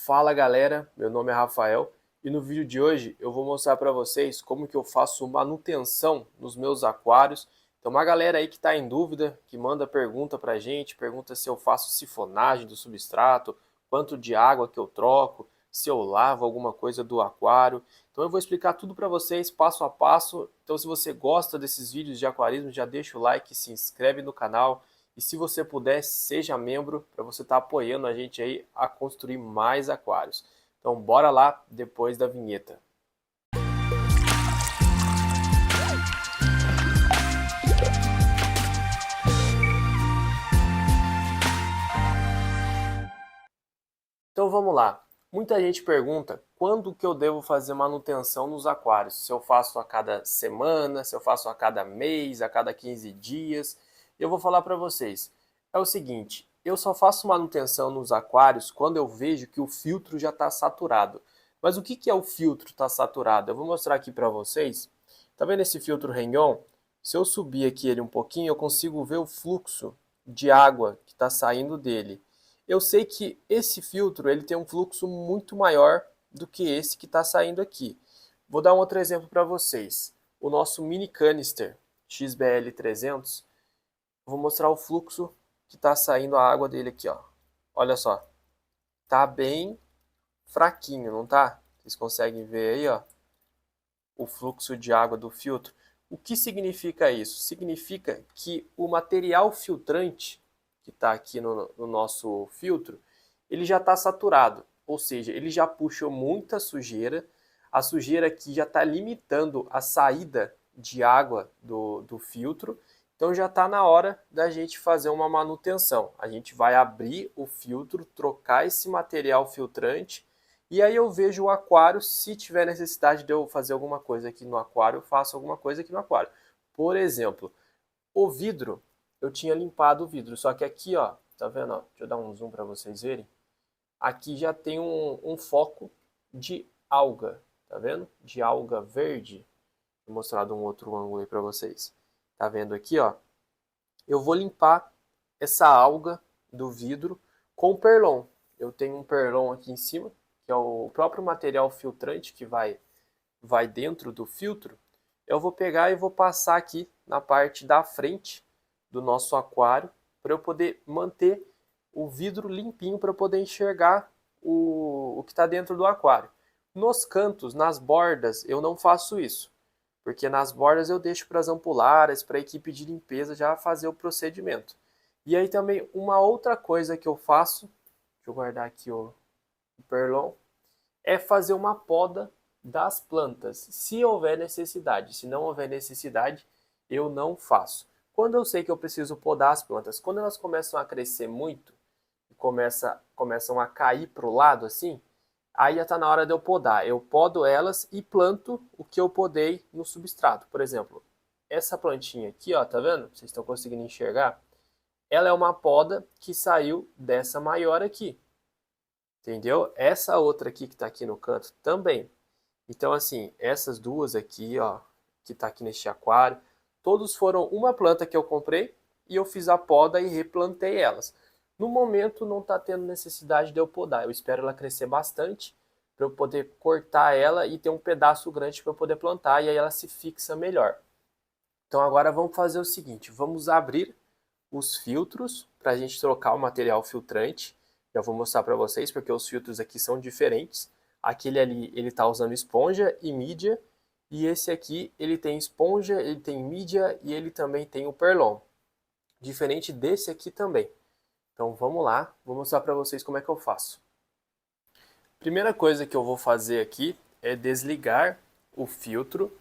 Fala galera, meu nome é Rafael e no vídeo de hoje eu vou mostrar para vocês como que eu faço manutenção nos meus aquários. Então uma galera aí que está em dúvida, que manda pergunta pra gente, pergunta se eu faço sifonagem do substrato, quanto de água que eu troco, se eu lavo alguma coisa do aquário. Então eu vou explicar tudo para vocês passo a passo. Então se você gosta desses vídeos de aquarismo, já deixa o like, se inscreve no canal. E se você puder, seja membro para você estar apoiando a gente aí a construir mais aquários. Então bora lá depois da vinheta. Então vamos lá. Muita gente pergunta quando que eu devo fazer manutenção nos aquários. Se eu faço a cada semana, se eu faço a cada mês, a cada 15 dias. Eu vou falar para vocês. É o seguinte, eu só faço manutenção nos aquários quando eu vejo que o filtro já está saturado. Mas o que é o filtro estar saturado? Eu vou mostrar aqui para vocês. Tá vendo esse filtro Rengon? Se eu subir aqui ele um pouquinho, eu consigo ver o fluxo de água que está saindo dele. Eu sei que esse filtro ele tem um fluxo muito maior do que esse que está saindo aqui. Vou dar um outro exemplo para vocês. O nosso mini canister XBL300, vou mostrar o fluxo que está saindo a água dele aqui, ó. Olha só, tá bem fraquinho, não tá? Vocês conseguem ver aí, ó, o fluxo de água do filtro. O que significa isso? Significa que o material filtrante que está aqui no nosso filtro, ele já está saturado, ou seja, ele já puxou muita sujeira, a sujeira aqui já está limitando a saída de água do filtro, então já está na hora da gente fazer uma manutenção. A gente vai abrir o filtro, trocar esse material filtrante, e aí eu vejo o aquário, se tiver necessidade de eu fazer alguma coisa aqui no aquário, eu faço alguma coisa aqui no aquário. Por exemplo, o vidro, eu tinha limpado o vidro, só que aqui, ó, tá vendo? Ó, deixa eu dar um zoom para vocês verem. Aqui já tem um foco de alga, tá vendo? De alga verde. Vou mostrar de um outro ângulo aí para vocês. Tá vendo aqui, ó? Eu vou limpar essa alga do vidro com perlon. Eu tenho um perlon aqui em cima, que é o próprio material filtrante que vai dentro do filtro. Eu vou pegar e vou passar aqui na parte da frente do nosso aquário para eu poder manter o vidro limpinho para eu poder enxergar o que está dentro do aquário. Nos cantos, nas bordas, eu não faço isso, porque nas bordas eu deixo para as ampulares, para a equipe de limpeza já fazer o procedimento. E aí também uma outra coisa que eu faço, deixa eu guardar aqui o perlon, é fazer uma poda das plantas, se houver necessidade. Se não houver necessidade, eu não faço. Quando eu sei que eu preciso podar as plantas, quando elas começam a crescer muito, começam a cair para o lado assim, aí já está na hora de eu podar. Eu podo elas e planto o que eu podei no substrato. Por exemplo, essa plantinha aqui, ó, tá vendo? Vocês estão conseguindo enxergar? Ela é uma poda que saiu dessa maior aqui. Entendeu? Essa outra aqui que está aqui no canto também. Então, assim, essas duas aqui, ó, que está aqui neste aquário, todos foram uma planta que eu comprei e eu fiz a poda e replantei elas. No momento não está tendo necessidade de eu podar. Eu espero ela crescer bastante para eu poder cortar ela e ter um pedaço grande para eu poder plantar e aí ela se fixa melhor. Então agora vamos fazer o seguinte, vamos abrir os filtros para a gente trocar o material filtrante. Já vou mostrar para vocês porque os filtros aqui são diferentes. Aquele ali ele está usando esponja e mídia e esse aqui ele tem esponja, ele tem mídia e ele também tem o perlon. Diferente desse aqui também. Então vamos lá, vou mostrar para vocês como é que eu faço. Primeira coisa que eu vou fazer aqui é desligar o filtro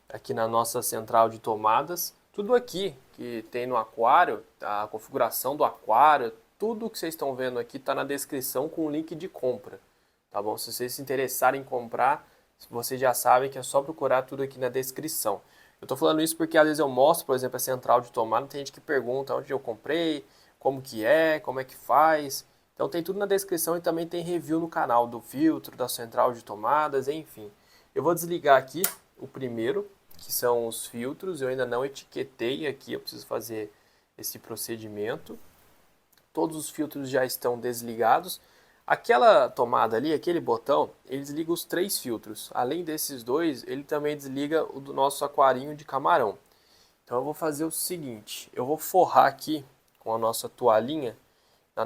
aqui na nossa central de tomadas. Tudo aqui que tem no aquário, a configuração do aquário, tudo que vocês estão vendo aqui está na descrição com o link de compra, tá bom? Se vocês se interessarem em comprar, vocês já sabem que é só procurar tudo aqui na descrição. Eu estou falando isso porque às vezes eu mostro, por exemplo, a central de tomada, tem gente que pergunta onde eu comprei, como é que faz. Então tem tudo na descrição e também tem review no canal do filtro, da central de tomadas, enfim. Eu vou desligar aqui o primeiro, que são os filtros, eu ainda não etiquetei aqui, eu preciso fazer esse procedimento. Todos os filtros já estão desligados. Aquela tomada ali, aquele botão, ele desliga os 3 filtros. Além desses dois, ele também desliga o do nosso aquarinho de camarão. Então eu vou fazer o seguinte, eu vou forrar aqui com a nossa toalhinha,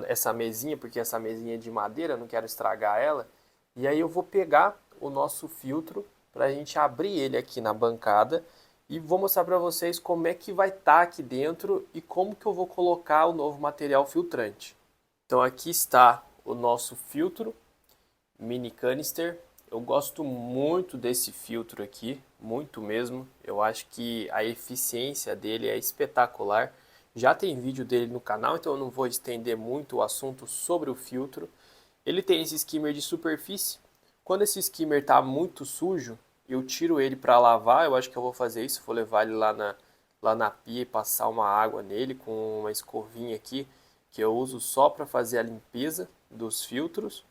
essa mesinha, porque essa mesinha é de madeira, não quero estragar ela. E aí eu vou pegar o nosso filtro para a gente abrir ele aqui na bancada e vou mostrar para vocês como é que vai estar aqui dentro e como que eu vou colocar o novo material filtrante. Então aqui está o nosso filtro mini canister. Eu gosto muito desse filtro aqui, muito mesmo. Eu acho que a eficiência dele é espetacular. Já tem vídeo dele no canal, então eu não vou estender muito o assunto sobre o filtro. Ele tem esse skimmer de superfície. Quando esse skimmer está muito sujo, eu tiro ele para lavar. Eu acho que eu vou fazer isso, vou levar ele lá na pia e passar uma água nele com uma escovinha aqui, que eu uso só para fazer a limpeza dos filtros.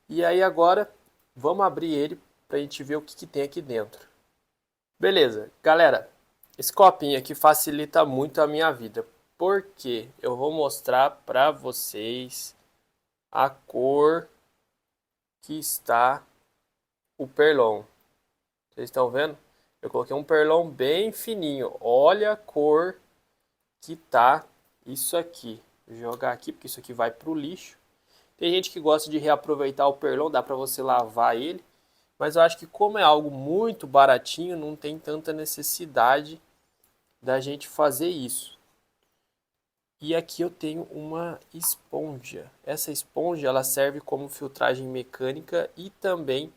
E aí agora vamos abrir ele para a gente ver o que tem aqui dentro. Beleza, galera, esse copinho aqui facilita muito a minha vida, porque eu vou mostrar para vocês a cor que está o perlon. Vocês estão vendo? Eu coloquei um perlon bem fininho. Olha a cor que tá isso aqui. Vou jogar aqui porque isso aqui vai pro lixo. Tem gente que gosta de reaproveitar o perlon, dá para você lavar ele. Mas eu acho que como é algo muito baratinho, não tem tanta necessidade da gente fazer isso. E aqui eu tenho uma esponja. Essa esponja ela serve como filtragem mecânica e também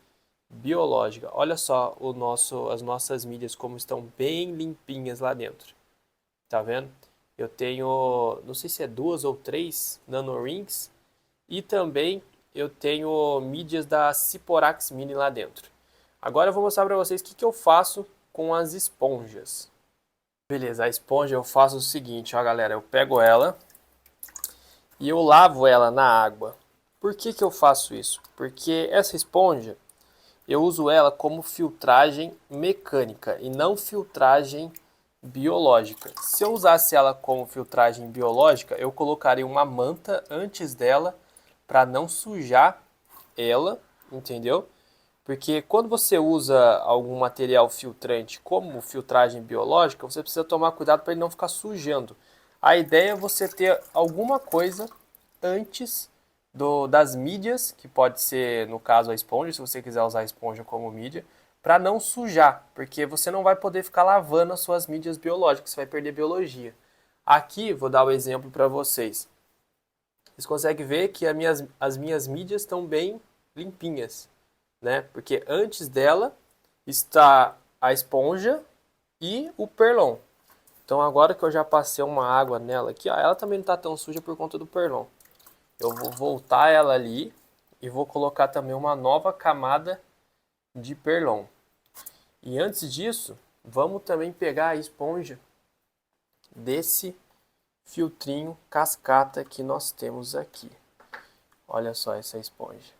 biológica. Olha só as nossas mídias como estão bem limpinhas lá dentro. Tá vendo? Eu tenho, não sei se é 2 ou 3 nanorings e também eu tenho mídias da Siporax Mini lá dentro. Agora eu vou mostrar para vocês o que eu faço com as esponjas. Beleza, a esponja eu faço o seguinte, ó galera, eu pego ela e eu lavo ela na água. Por que eu faço isso? Porque essa esponja eu uso ela como filtragem mecânica e não filtragem biológica. Se eu usasse ela como filtragem biológica, eu colocaria uma manta antes dela para não sujar ela, entendeu? Porque quando você usa algum material filtrante como filtragem biológica, você precisa tomar cuidado para ele não ficar sujando. A ideia é você ter alguma coisa antes das mídias, que pode ser, no caso, a esponja, se você quiser usar a esponja como mídia, para não sujar, porque você não vai poder ficar lavando as suas mídias biológicas, você vai perder biologia. Aqui, vou dar o um exemplo para vocês. Vocês conseguem ver que as minhas mídias estão bem limpinhas, né? Porque antes dela está a esponja e o perlon. Então agora que eu já passei uma água nela aqui, ó, ela também não está tão suja por conta do perlon. Eu vou voltar ela ali e vou colocar também uma nova camada de perlon. E antes disso, vamos também pegar a esponja desse filtrinho cascata que nós temos aqui. Olha só essa esponja.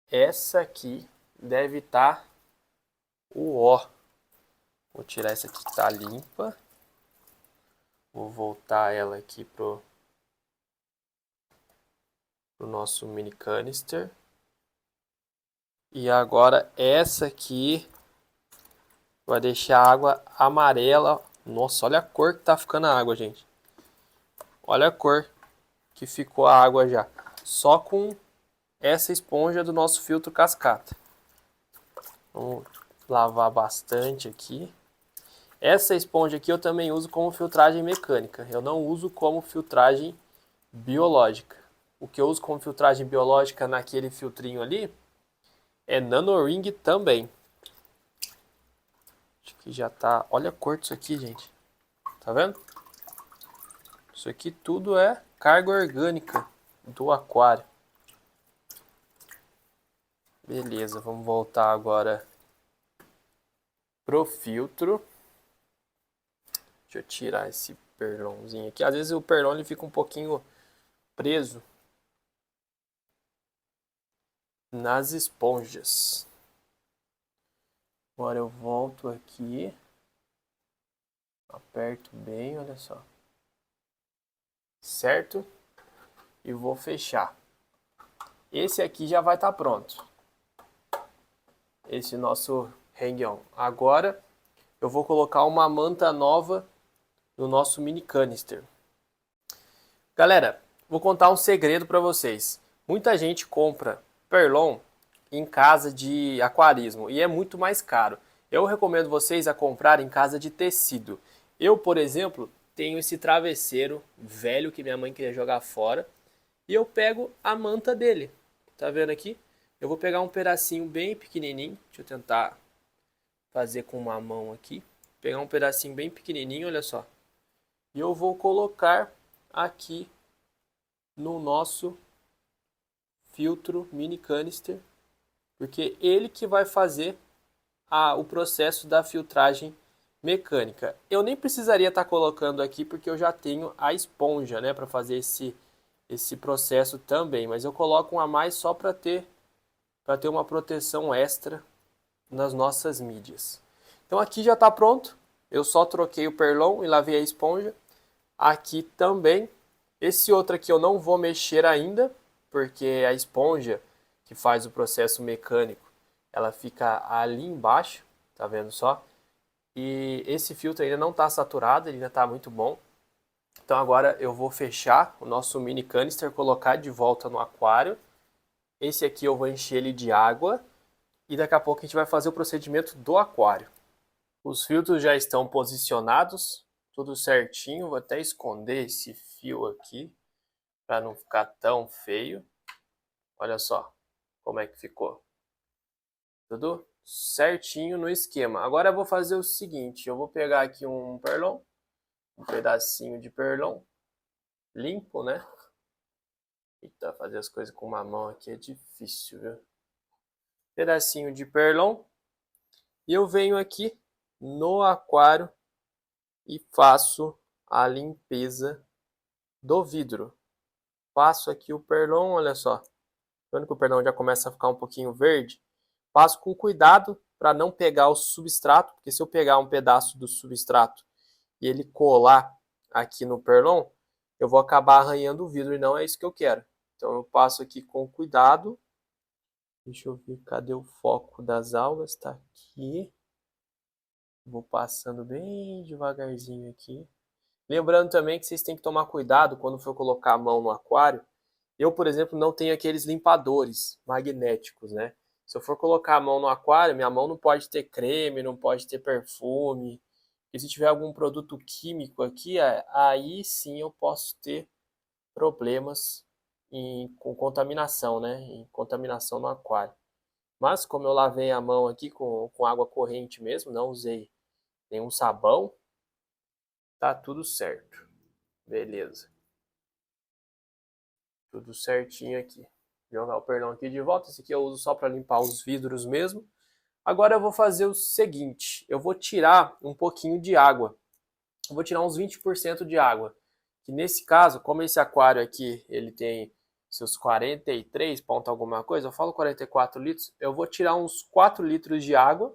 Essa aqui deve estar o ó. Vou tirar essa aqui que está limpa. Vou voltar ela aqui pro nosso mini canister. E agora essa aqui vai deixar a água amarela. Nossa, olha a cor que tá ficando a água, gente. Olha a cor que ficou a água já. Só com essa esponja do nosso filtro cascata. Vamos lavar bastante aqui. Essa esponja aqui eu também uso como filtragem mecânica. Eu não uso como filtragem biológica. O que eu uso como filtragem biológica naquele filtrinho ali é nanoring também. Acho que já tá... Olha a cor disso aqui, gente. Tá vendo? Isso aqui tudo é carga orgânica do aquário. Beleza, vamos voltar agora pro filtro. Deixa eu tirar esse perlonzinho aqui. Às vezes o perlon ele fica um pouquinho preso nas esponjas. Agora eu volto aqui. Aperto bem, olha só. Certo? E vou fechar. esse aqui já vai estar pronto. Esse nosso hang-on. Agora eu vou colocar uma manta nova no nosso mini canister. Galera, vou contar um segredo para vocês. Muita gente compra Perlon em casa de aquarismo e é muito mais caro. Eu recomendo vocês a comprar em casa de tecido. Eu, por exemplo, tenho esse travesseiro velho que minha mãe queria jogar fora e eu pego a manta dele. Tá vendo aqui? Eu vou pegar um pedacinho bem pequenininho. Deixa eu tentar fazer com uma mão aqui. Pegar um pedacinho bem pequenininho, olha só. E eu vou colocar aqui no nosso filtro mini canister, porque ele que vai fazer o processo da filtragem mecânica. Eu nem precisaria estar colocando aqui porque eu já tenho a esponja, né, para fazer esse processo também, mas eu coloco um a mais só para ter uma proteção extra nas nossas mídias. Então aqui já está pronto. Eu só troquei o Perlon e lavei a esponja. Aqui também. Esse outro aqui eu não vou mexer ainda, porque a esponja que faz o processo mecânico, ela fica ali embaixo, tá vendo só? E esse filtro ainda não está saturado, ele ainda está muito bom. Então agora eu vou fechar o nosso mini canister, colocar de volta no aquário. Esse aqui eu vou encher ele de água e daqui a pouco a gente vai fazer o procedimento do aquário. Os filtros já estão posicionados, tudo certinho. Vou até esconder esse fio aqui para não ficar tão feio. Olha só como é que ficou. Tudo certinho no esquema. Agora eu vou fazer o seguinte, eu vou pegar aqui um Perlon, um pedacinho de Perlon, limpo, né? Eita, fazer as coisas com uma mão aqui é difícil, viu? Pedacinho de Perlon. E eu venho aqui no aquário e faço a limpeza do vidro. Passo aqui o Perlon, olha só. Vendo que o Perlon já começa a ficar um pouquinho verde. Passo com cuidado para não pegar o substrato, porque se eu pegar um pedaço do substrato e ele colar aqui no Perlon, eu vou acabar arranhando o vidro e não é isso que eu quero. Então eu passo aqui com cuidado. Deixa eu ver, cadê o foco das algas? Tá aqui. Vou passando bem devagarzinho aqui. Lembrando também que vocês têm que tomar cuidado quando for colocar a mão no aquário. Eu, por exemplo, não tenho aqueles limpadores magnéticos, né? Se eu for colocar a mão no aquário, minha mão não pode ter creme, não pode ter perfume. E se tiver algum produto químico aqui, aí sim eu posso ter problemas com contaminação, né? Em contaminação no aquário. Mas como eu lavei a mão aqui com água corrente mesmo, não usei nenhum sabão, tá tudo certo. Beleza. Tudo certinho aqui. Jogar o Perlon aqui de volta. Esse aqui eu uso só para limpar os vidros mesmo. Agora eu vou fazer o seguinte. Eu vou tirar um pouquinho de água. Eu vou tirar uns 20% de água. Que nesse caso, como esse aquário aqui, ele tem seus 43 ponto alguma coisa, eu falo 44 litros, eu vou tirar uns 4 litros de água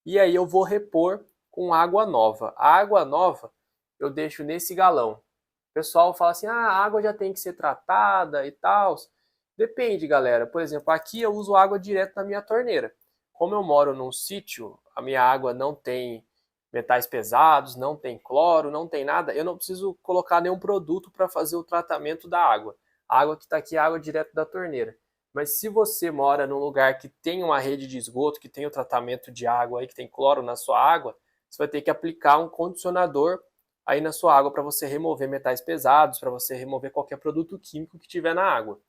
e aí eu vou repor com água nova. A água nova eu deixo nesse galão. O pessoal fala assim, a água já tem que ser tratada e tal. Depende, galera. Por exemplo, aqui eu uso água direto na minha torneira. Como eu moro num sítio, a minha água não tem metais pesados, não tem cloro, não tem nada, eu não preciso colocar nenhum produto para fazer o tratamento da água. A água que está aqui é água direto da torneira. Mas se você mora num lugar que tem uma rede de esgoto, que tem o tratamento de água, aí, que tem cloro na sua água, você vai ter que aplicar um condicionador aí na sua água para você remover metais pesados, para você remover qualquer produto químico que tiver na água.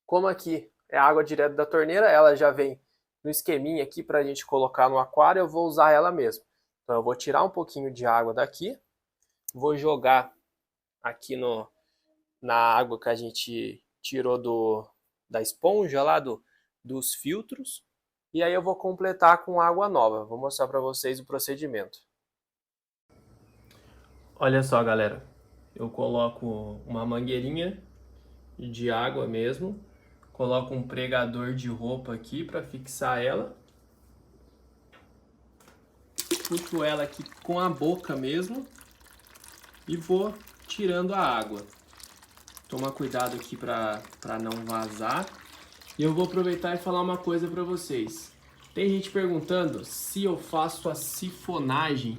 Como aqui é água direto da torneira, ela já vem no esqueminha aqui para a gente colocar no aquário, eu vou usar ela mesmo. Então eu vou tirar um pouquinho de água daqui, vou jogar aqui na água que a gente tirou da esponja lá dos filtros, e aí eu vou completar com água nova. Vou mostrar para vocês o procedimento. Olha só, galera, eu coloco uma mangueirinha de água mesmo, coloco um pregador de roupa aqui para fixar ela, puxo ela aqui com a boca mesmo e vou tirando a água. Toma cuidado aqui para não vazar. E eu vou aproveitar e falar uma coisa para vocês. Tem gente perguntando se eu faço a sifonagem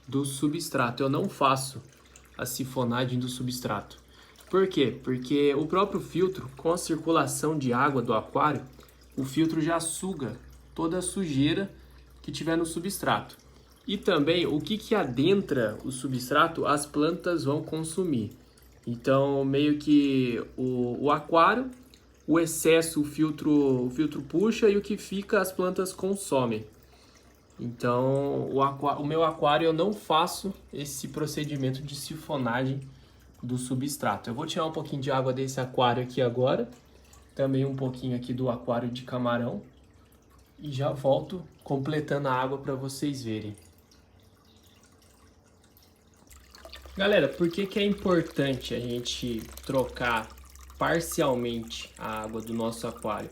do substrato. Eu não faço a sifonagem do substrato. Por quê? Porque o próprio filtro, com a circulação de água do aquário, o filtro já suga toda a sujeira que tiver no substrato. E também o que adentra o substrato, as plantas vão consumir. Então, meio que o aquário, o excesso o filtro puxa e o que fica as plantas consomem. Então, o meu aquário eu não faço esse procedimento de sifonagem do substrato. Eu vou tirar um pouquinho de água desse aquário aqui agora, também um pouquinho aqui do aquário de camarão e já volto completando a água para vocês verem. Galera, por que é importante a gente trocar parcialmente a água do nosso aquário?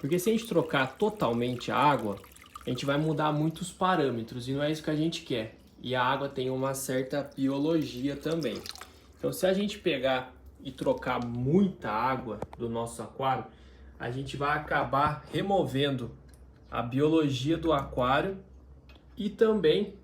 Porque se a gente trocar totalmente a água, a gente vai mudar muitos parâmetros e não é isso que a gente quer. E a água tem uma certa biologia também. Então, se a gente pegar e trocar muita água do nosso aquário, a gente vai acabar removendo a biologia do aquário e também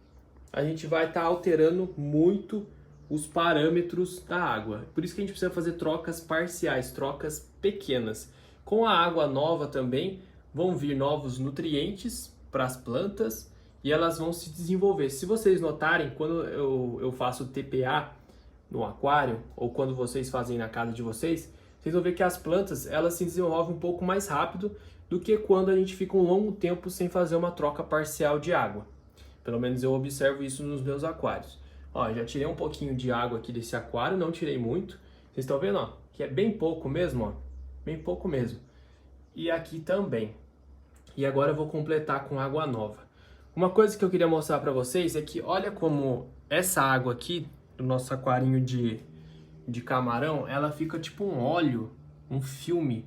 a gente vai estar alterando muito os parâmetros da água. Por isso que a gente precisa fazer trocas parciais, trocas pequenas. Com a água nova também vão vir novos nutrientes para as plantas e elas vão se desenvolver. Se vocês notarem, quando eu faço TPA no aquário ou quando vocês fazem na casa de vocês, vocês vão ver que as plantas elas se desenvolvem um pouco mais rápido do que quando a gente fica um longo tempo sem fazer uma troca parcial de água. Pelo menos eu observo isso nos meus aquários. Ó, já tirei um pouquinho de água aqui desse aquário, não tirei muito. Vocês estão vendo, ó, que é bem pouco mesmo, ó. Bem pouco mesmo. E aqui também. E agora eu vou completar com água nova. Uma coisa que eu queria mostrar para vocês é que olha como essa água aqui do nosso aquarinho de camarão, ela fica tipo um óleo, um filme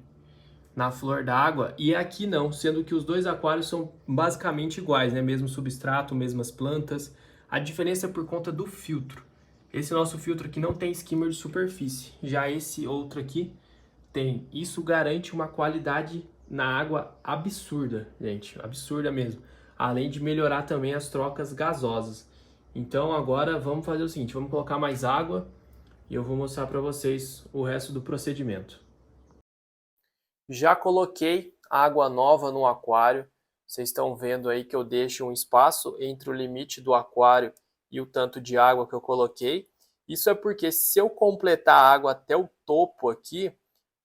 na flor da água, e aqui não, sendo que os dois aquários são basicamente iguais, né? Mesmo substrato, mesmas plantas. A diferença é por conta do filtro. Esse nosso filtro aqui não tem skimmer de superfície, já esse outro aqui tem. Isso garante uma qualidade na água absurda, gente, absurda mesmo. Além de melhorar também as trocas gasosas. Então agora vamos fazer o seguinte, vamos colocar mais água e eu vou mostrar para vocês o resto do procedimento. Já coloquei água nova no aquário. Vocês estão vendo aí que eu deixo um espaço entre o limite do aquário e o tanto de água que eu coloquei. Isso é porque se eu completar a água até o topo aqui,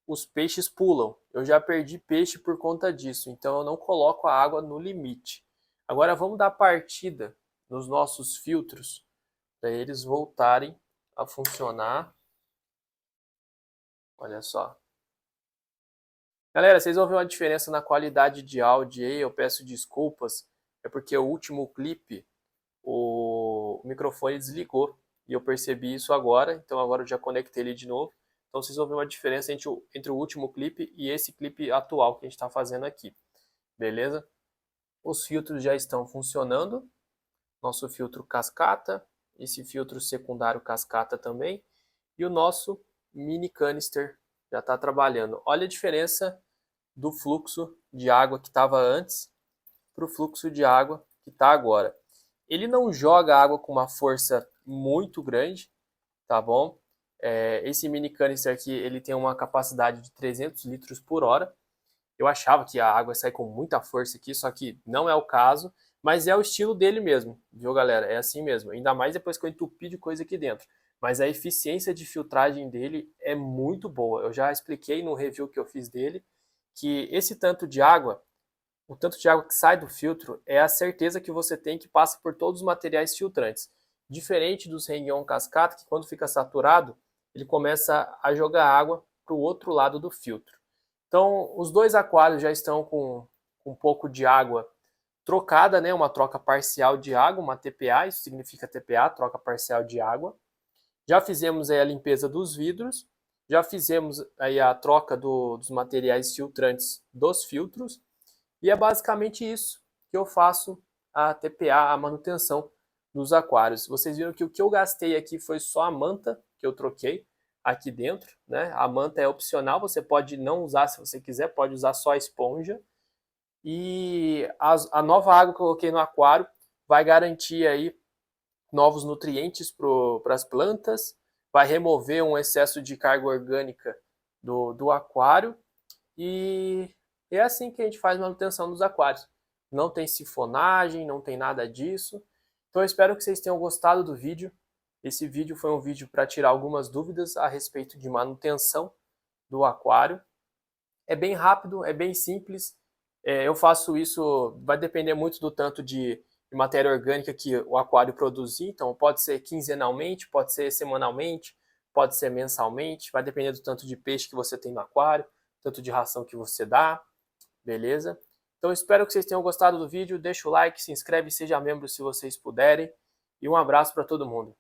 os peixes pulam. Eu já perdi peixe por conta disso, então eu não coloco a água no limite. Agora vamos dar partida nos nossos filtros para eles voltarem a funcionar. Olha só. Galera, vocês vão ver uma diferença na qualidade de áudio aí, eu peço desculpas, é porque o último clipe o microfone desligou e eu percebi isso agora, então agora eu já conectei ele de novo. Então vocês vão ver uma diferença entre o último clipe e esse clipe atual que a gente está fazendo aqui, beleza? Os filtros já estão funcionando, nosso filtro cascata, esse filtro secundário cascata também, e o nosso mini canister já está trabalhando. Olha a diferença do fluxo de água que estava antes para o fluxo de água que está agora. Ele não joga água com uma força muito grande, tá bom? Esse mini canister aqui ele tem uma capacidade de 300 litros por hora. Eu achava que a água sai com muita força aqui, só que não é o caso, mas é o estilo dele mesmo, viu galera? É assim mesmo, ainda mais depois que eu entupi de coisa aqui dentro. Mas a eficiência de filtragem dele é muito boa. Eu já expliquei no review que eu fiz dele que esse tanto de água, o tanto de água que sai do filtro é a certeza que você tem que passa por todos os materiais filtrantes. Diferente dos Renguion cascata, que quando fica saturado, ele começa a jogar água para o outro lado do filtro. Então, os dois aquários já estão com um pouco de água trocada, né? Uma troca parcial de água, uma TPA, isso significa TPA, troca parcial de água. Já fizemos aí a limpeza dos vidros, já fizemos aí a troca dos materiais filtrantes dos filtros, e é basicamente isso que eu faço a TPA, a manutenção dos aquários. Vocês viram que o que eu gastei aqui foi só a manta que eu troquei, aqui dentro, né? A manta é opcional, você pode não usar se você quiser, pode usar só a esponja. E a nova água que eu coloquei no aquário vai garantir aí novos nutrientes para as plantas, vai remover um excesso de carga orgânica do aquário e é assim que a gente faz manutenção dos aquários. Não tem sifonagem, não tem nada disso. Então eu espero que vocês tenham gostado do vídeo. Esse vídeo foi um vídeo para tirar algumas dúvidas a respeito de manutenção do aquário. É bem rápido, é bem simples. Eu faço isso, vai depender muito do tanto de matéria orgânica que o aquário produzir. Então pode ser quinzenalmente, pode ser semanalmente, pode ser mensalmente. Vai depender do tanto de peixe que você tem no aquário, tanto de ração que você dá, beleza? Então espero que vocês tenham gostado do vídeo. Deixa o like, se inscreve, seja membro se vocês puderem. E um abraço para todo mundo.